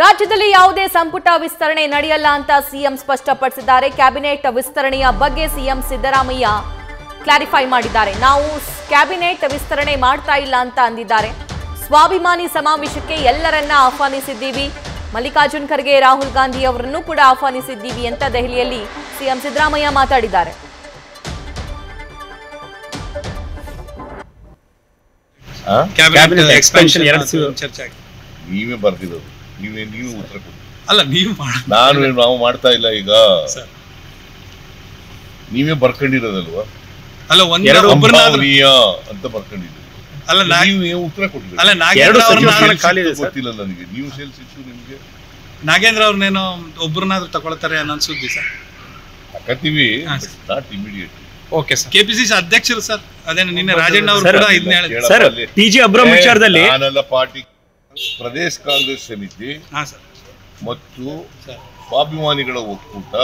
ರಾಜ್ಯದಲ್ಲಿ ಯಾವುದೇ ಸಂಪುಟ ವಿಸ್ತರಣೆ ನಡೆಯಲ್ಲ ಅಂತ ಸಿಎಂ ಸ್ಪಷ್ಟಪಡಿಸಿದ್ದಾರೆ. ಕ್ಯಾಬಿನೆಟ್ ವಿಸ್ತರಣೆಯ ಬಗ್ಗೆ ಸಿಎಂ ಸಿದ್ದರಾಮಯ್ಯ ಕ್ಲಾರಿಫೈ ಮಾಡಿದ್ದಾರೆ. ನಾವು ಕ್ಯಾಬಿನೆಟ್ ವಿಸ್ತರಣೆ ಮಾಡ್ತಾ ಇಲ್ಲ ಅಂತ ಅಂದಿದ್ದಾರೆ. ಸ್ವಾಭಿಮಾನಿ ಸಮಾವೇಶಕ್ಕೆ ಎಲ್ಲರನ್ನ ಆಹ್ವಾನಿಸಿದ್ದೀವಿ. ಮಲ್ಲಿಕಾರ್ಜುನ್ ಖರ್ಗೆ, ರಾಹುಲ್ ಗಾಂಧಿ ಅವರನ್ನು ಕೂಡ ಆಹ್ವಾನಿಸಿದ್ದೀವಿ ಅಂತ ದೆಹಲಿಯಲ್ಲಿ ಸಿಎಂ ಸಿದ್ದರಾಮಯ್ಯ ಮಾತಾಡಿದ್ದಾರೆ. ಕ್ಯಾಬಿನೆಟ್ ಎಕ್ಸ್ಪೆನ್ಷನ್ ಚರ್ಚೆ ನೀವೇ ಬರ್ತಿರೋದು, ನೀವು ಉತ್ತರ ಕೊಡಿ. ಅಲ್ಲ, ನಾವು ಮಾಡ್ತಾ ಇಲ್ಲ. ಈಗ ನೀವೇ ಬರ್ಕೊಂಡಿರೋದಲ್ವಾ? ಅಲ್ಲ, ಸಂಭಾವನೀಯ ಅಂತ ಬರ್ಕೊಂಡಿದ್ದೀರಿ. ಅಲ್ಲ, ನೀವು ಉತ್ತರ ಕೊಟ್ಟಿದ್ದೀರಿ. ಗೊತ್ತಿಲ್ಲ ನನಗೆ. ನೀವು ಸೇಲ್ಸ್ ಇತ್ತು ನಿಮ್ಗೆ. ನಾಗೇಂದ್ರ ಅವ್ರನ್ನೇನೋ ಒಬ್ಬರನ್ನಾದ್ರೂ ತಗೊಳ್ತಾರೆ ಅನ್ನೋ ಸುದ್ದಿ ಸರ್. ಹಾಕತ್ತೀವಿ, not immediate. Okay sir. KPCC ಅಧ್ಯಕ್ಷರು ಸರ್, ಅದೇನು ನಿನ್ನೆ ರಾಜಣ್ಣ ಅವರು ಕೂಡ ಇದನ್ನ ಹೇಳಿದ್ರು ಸರ್. ಟಿಜಿ ಅಬ್ರಹಂ ವಿಚಾರದಲ್ಲಿ ನಾನೆಲ್ಲ ಪಾರ್ಟಿ ಪ್ರದೇಶ ಕಾಂಗ್ರೆಸ್ ಸಮಿತಿ ಮತ್ತು ಸ್ವಾಭಿಮಾನಿಗಳ ಒಕ್ಕೂಟ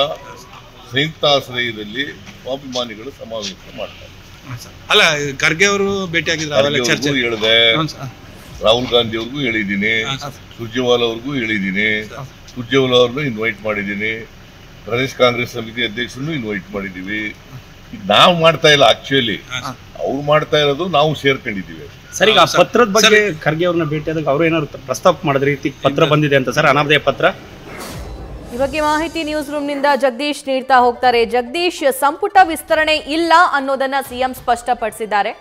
ಸಂಯುಕ್ತ ಆಶ್ರಯದಲ್ಲಿ ಸ್ವಾಭಿಮಾನಿಗಳ ಸಮಾವೇಶ ಮಾಡ್ತಾರೆ. ಅಲ್ಲ, ಖರ್ಗೆ ಅವರು ಭೇಟಿ ಆಗಿದ್ರು, ಹೇಳಿದೆ. ರಾಹುಲ್ ಗಾಂಧಿ ಅವ್ರಿಗೂ ಹೇಳಿದ್ದೀನಿ, ಸುರ್ಜೇವಾಲಾ ಅವ್ರಿಗೂ ಹೇಳಿದ್ದೀನಿ. ಸುರ್ಜೇವಾಲಾ ಅವ್ರನ್ನೂ ಇನ್ವೈಟ್ ಮಾಡಿದ್ದೀನಿ. ಪ್ರದೇಶ ಕಾಂಗ್ರೆಸ್ ಸಮಿತಿ ಅಧ್ಯಕ್ಷರನ್ನು ಇನ್ವೈಟ್ ಮಾಡಿದ್ದೀವಿ. ನಾವು ಮಾಡ್ತಾ ಇಲ್ಲ, ಆಕ್ಚುಲಿ ಅವ್ರು ಮಾಡ್ತಾ ಇರೋದು, ನಾವು ಸೇರ್ಕೊಂಡಿದ್ದೀವಿ. ಸರ್, ಈಗ ಪತ್ರದ ಬಗ್ಗೆ ಖರ್ಗೆ ಅವ್ರನ್ನ ಭೇಟಿ ಆದಾಗ ಅವರು ಏನಾದ್ರು ಪ್ರಸ್ತಾಪ ಮಾಡಿದ ರೀತಿ ಪತ್ರ ಬಂದಿದೆ ಅಂತ ಸರ್, ಅನಾಮಧೇಯ ಪತ್ರ. ಈ ಬಗ್ಗೆ ಮಾಹಿತಿ ನ್ಯೂಸ್ ರೂಮ್ನಿಂದ ಜಗದೀಶ್ ನೀಡ್ತಾ ಹೋಗ್ತಾರೆ. ಜಗದೀಶ್, ಸಂಪುಟ ವಿಸ್ತರಣೆ ಇಲ್ಲ ಅನ್ನೋದನ್ನ ಸಿಎಂ ಸ್ಪಷ್ಟಪಡಿಸಿದ್ದಾರೆ.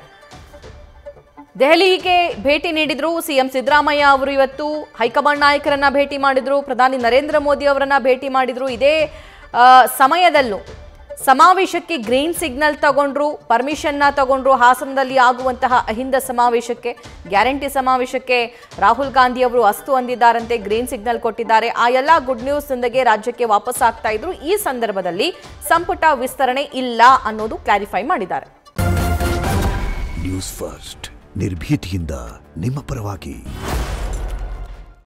ದೆಹಲಿಗೆ ಭೇಟಿ ನೀಡಿದ್ರು ಸಿಎಂ ಸಿದ್ದರಾಮಯ್ಯ ಅವರು. ಇವತ್ತು ಹೈಕಮಾಂಡ್ ನಾಯಕರನ್ನ ಭೇಟಿ ಮಾಡಿದ್ರು, ಪ್ರಧಾನಿ ನರೇಂದ್ರ ಮೋದಿ ಅವರನ್ನ ಭೇಟಿ ಮಾಡಿದ್ರು. ಇದೇ ಸಮಯದಲ್ಲೂ ಸಮಾವೇಶಕ್ಕೆ ಗ್ರೀನ್ ಸಿಗ್ನಲ್ ತಗೊಂಡ್ರು, ಪರ್ಮಿಷನ್ನ ತಗೊಂಡ್ರು. ಹಾಸನದಲ್ಲಿ ಆಗುವಂತಹ ಅಹಿಂದ ಸಮಾವೇಶಕ್ಕೆ, ಗ್ಯಾರಂಟಿ ಸಮಾವೇಶಕ್ಕೆ ರಾಹುಲ್ ಗಾಂಧಿ ಅವರು ಅಸ್ತು ಅಂದಿದ್ದಾರಂತೆ, ಗ್ರೀನ್ ಸಿಗ್ನಲ್ ಕೊಟ್ಟಿದ್ದಾರೆ. ಆ ಎಲ್ಲ ಗುಡ್ ನ್ಯೂಸ್ ನೊಂದಿಗೆ ರಾಜ್ಯಕ್ಕೆ ವಾಪಸ್ ಆಗ್ತಾ ಇದ್ರು. ಈ ಸಂದರ್ಭದಲ್ಲಿ ಸಂಪುಟ ವಿಸ್ತರಣೆ ಇಲ್ಲ ಅನ್ನೋದು ಕ್ಲಾರಿಫೈ ಮಾಡಿದ್ದಾರೆ. ನ್ಯೂಸ್ ಫಸ್ಟ್, ನಿರ್ಭೀತಿಯಿಂದ ನಿಮ್ಮ ಪರವಾಗಿ.